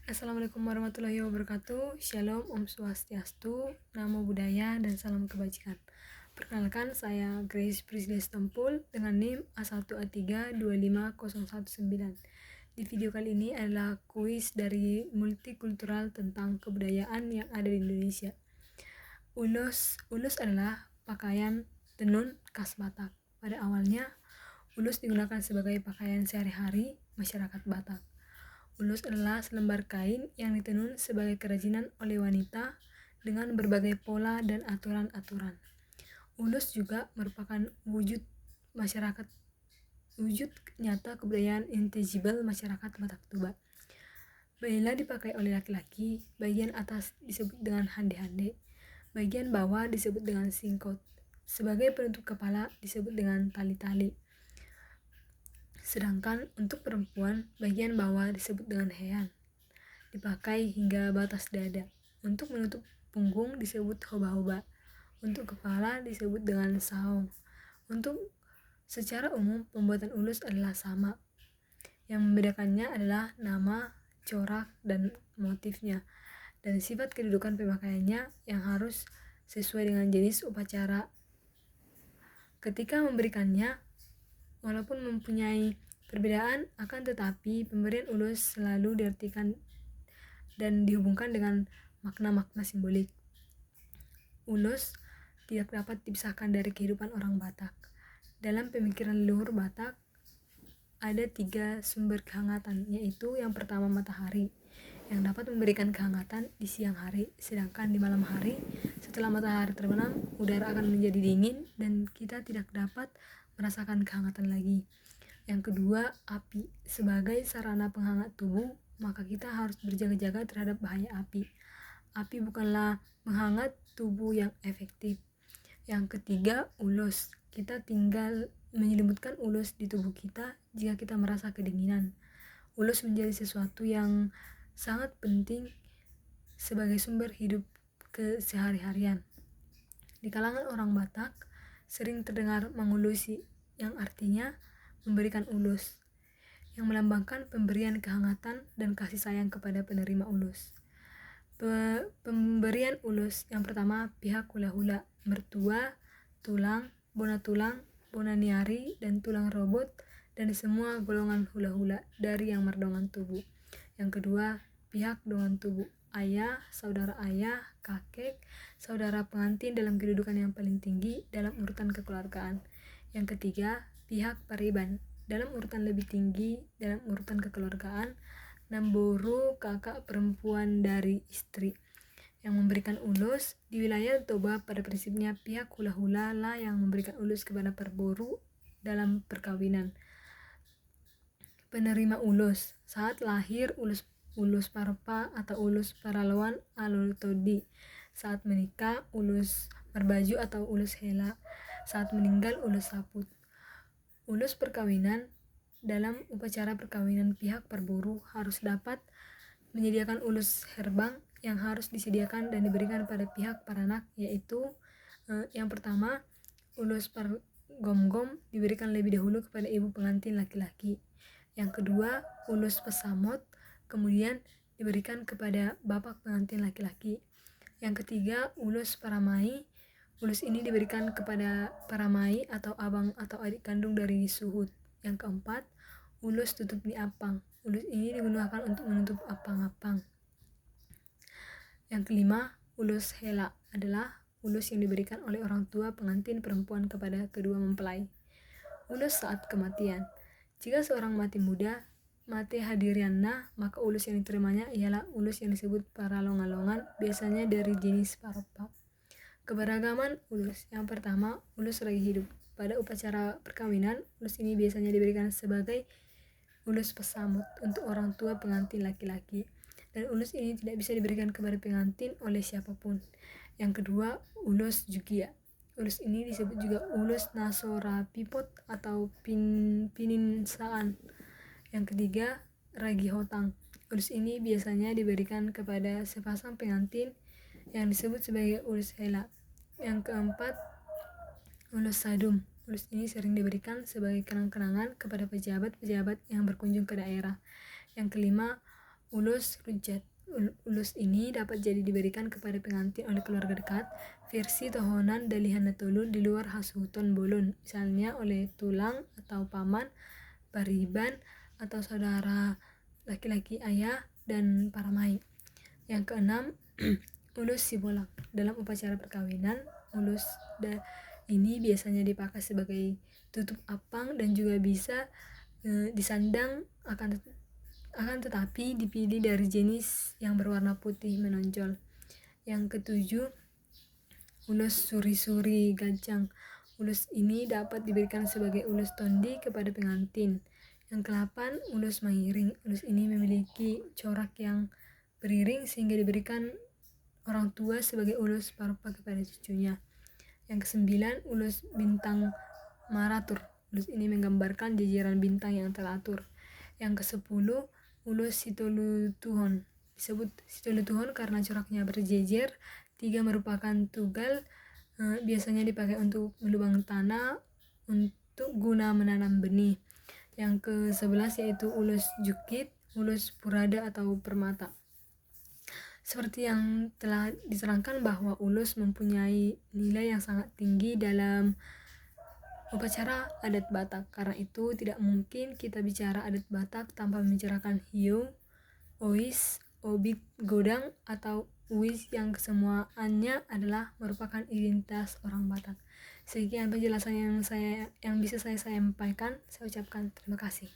Assalamualaikum warahmatullahi wabarakatuh. Shalom, Om Swastiastu, Namo Buddhaya, dan salam kebajikan. Perkenalkan, saya Grace Priscilla Stempul dengan NIM A1A3-25019. Di video kali ini adalah kuis dari multikultural tentang kebudayaan yang ada di Indonesia. Ulus adalah pakaian tenun khas Batak. Pada awalnya, ulus digunakan sebagai pakaian sehari-hari masyarakat Batak. Ulus adalah selembar kain yang ditenun sebagai kerajinan oleh wanita dengan berbagai pola dan aturan-aturan. Ulus juga merupakan wujud nyata kebudayaan intangible masyarakat Batak Toba. Bila dipakai oleh laki-laki, bagian atas disebut dengan hande-hande, bagian bawah disebut dengan singkot, sebagai penutup kepala disebut dengan tali-tali. Sedangkan untuk perempuan, bagian bawah disebut dengan hean, dipakai hingga batas dada. Untuk menutup punggung disebut hoba-hoba. Untuk kepala disebut dengan saung. Untuk secara umum, pembuatan ulus adalah sama. Yang membedakannya adalah nama, corak, dan motifnya, dan sifat kedudukan pemakaiannya yang harus sesuai dengan jenis upacara. Ketika memberikannya, walaupun mempunyai perbedaan, akan tetapi pemberian ulus selalu diartikan dan dihubungkan dengan makna-makna simbolik. Ulus tidak dapat dipisahkan dari kehidupan orang Batak. Dalam pemikiran leluhur Batak, ada 3 sumber kehangatan, yaitu yang pertama matahari, yang dapat memberikan kehangatan di siang hari, sedangkan di malam hari setelah matahari terbenam, udara akan menjadi dingin dan kita tidak dapat merasakan kehangatan lagi. Yang kedua, api. Sebagai sarana penghangat tubuh, maka kita harus berjaga-jaga terhadap bahaya api. Api bukanlah menghangat tubuh yang efektif. Yang ketiga, ulus. Kita tinggal menyelimutkan ulus di tubuh kita jika kita merasa kedinginan. Ulus menjadi sesuatu yang sangat penting sebagai sumber hidup kesehari-harian. Di kalangan orang Batak, sering terdengar mangulusi, yang artinya memberikan ulus, yang melambangkan pemberian kehangatan dan kasih sayang kepada penerima ulus. Pemberian ulus yang pertama, pihak hula-hula, mertua, tulang, bona niari, dan tulang robot, dan semua golongan hula-hula dari yang merdongan tubuh. Yang kedua, pihak dongan tubuh, ayah, saudara ayah, kakek, saudara pengantin dalam kedudukan yang paling tinggi dalam urutan kekeluargaan. Yang ketiga, pihak pariban, dalam urutan lebih tinggi dalam urutan kekeluargaan, namboru, kakak perempuan dari istri. Yang memberikan ulus di wilayah Toba pada prinsipnya pihak hula-hula lah yang memberikan ulus kepada perboru dalam perkawinan. Penerima ulus saat lahir, ulus parpa atau ulus paralawan alultodi. Saat menikah, ulus merbaju atau ulus hela. Saat meninggal, ulus saput. Ulus perkawinan. Dalam upacara perkawinan, pihak perboru harus dapat menyediakan ulus herbang yang harus disediakan dan diberikan pada pihak paranak, yaitu yang pertama, ulus pargomgom diberikan lebih dahulu kepada ibu pengantin laki-laki. Yang kedua, ulus pesamot kemudian diberikan kepada bapak pengantin laki-laki. Yang ketiga, ulus paramai. Ulus ini diberikan kepada paramai atau abang atau adik kandung dari suhud. Yang keempat, ulus tutup di apang. Ulus ini digunakan untuk menutup apang-apang. Yang kelima, ulus hela adalah ulus yang diberikan oleh orang tua pengantin perempuan kepada kedua mempelai. Ulus saat kematian. Jika seorang mati muda, mati hadirianna, maka ulus yang diterimanya ialah ulus yang disebut paralongan-longan, biasanya dari jenis parpa. Keberagaman ulus. Yang pertama, ulus ragi hidup. Pada upacara perkawinan, ulus ini biasanya diberikan sebagai ulus pesamut untuk orang tua pengantin laki-laki, dan ulus ini tidak bisa diberikan kepada pengantin oleh siapapun. Yang kedua, ulus jugia. Ulus ini disebut juga ulus nasora pipot atau pininsaan. Yang ketiga, ragi hotang. Ulus ini biasanya diberikan kepada sepasang pengantin yang disebut sebagai ulus hela. Yang keempat, ulus sadum. Ulus ini sering diberikan sebagai kenang-kenangan kepada pejabat-pejabat yang berkunjung ke daerah. Yang kelima, ulus rujat. Ulus ini dapat jadi diberikan kepada pengantin oleh keluarga dekat, versi tohonan dalihan natulun di luar hasuton bolon, misalnya oleh tulang atau paman, pariban, atau saudara laki-laki ayah dan paramai. Yang keenam, ulus sibolak. Dalam upacara perkawinan, ulus ini biasanya dipakai sebagai tutup apang dan juga bisa disandang, akan tetapi dipilih dari jenis yang berwarna putih menonjol. Yang ketujuh, ulus suri-suri gajang. Ulus ini dapat diberikan sebagai ulus tondi kepada pengantin. Yang kedelapan, ulus mairing. Ulus ini memiliki corak yang beriring sehingga diberikan orang tua sebagai ulus parpa kepada cucunya. Yang kesembilan, ulus bintang maratur. Ulus ini menggambarkan jajaran bintang yang teratur. Yang kesepuluh, ulus situlutuhon. Disebut situlutuhon karena coraknya berjejer. 3 merupakan tugal, biasanya dipakai untuk melubang tanah untuk guna menanam benih. Yang ke-11 yaitu ulus jukit, ulus purada atau permata. Seperti yang telah diterangkan bahwa ulus mempunyai nilai yang sangat tinggi dalam upacara adat Batak. Karena itu tidak mungkin kita bicara adat Batak tanpa membicarakan hiu, ois, obik, godang, atau uis yang kesemuanya adalah merupakan identitas orang Batak. Sekian penjelasan yang bisa saya sampaikan. Saya ucapkan terima kasih.